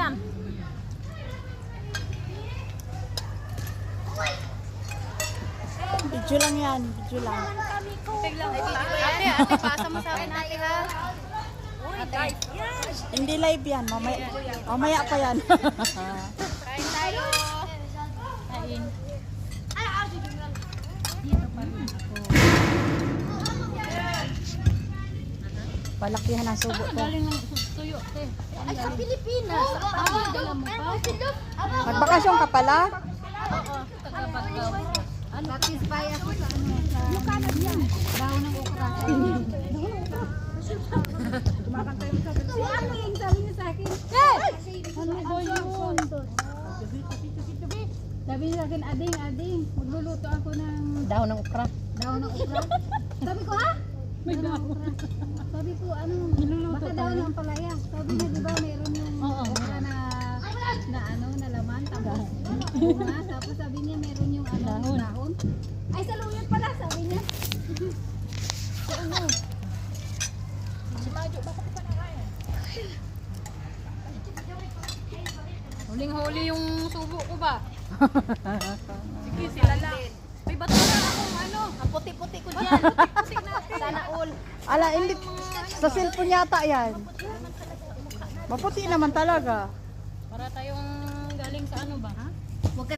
ulam. Video lang yan, video lang. Ate, pasa mo sa akin ate ha. Ate. Hindi live yan, mamaya pa yan. Kain tayo. Kain. Palakihan ang subo to. Galing ng tuyo, te. Ay, sa Pilipinas. Ay, dala mo pa. Magbakasyon ka pala? Oo, taga-Bagaw. Ano? Satisfy ako sa ano. Yung kanan yan. Daw ng okra. Kumakanta yung sabi. Ano yung sabi niya sa akin? Ano ba yun? Sabi niya sa akin, ading, magluluto ako ng Dahon ng okra. daon ng okra. Sabi ko, ha? May daon. Sabi ko, ano, baka daon ng palaya. Sabi niya, di ba, meron yung okra na ano, na laman, tapos bunga. Tapos sabi niya, meron yung ano, dahon. Ay, saluyot pala, sabi niya. So, ano? Si Majo, bakit pa nakain? Huling-huli yung subo ko ba? Sige, sila lang. May bato na akong ano. Ang puti-puti ko dyan. Puti natin. Sana all. Ala, hindi. Sa cellphone yata yan. Maputi naman talaga. Para tayong galing sa ano ba? Ha? Huwag ka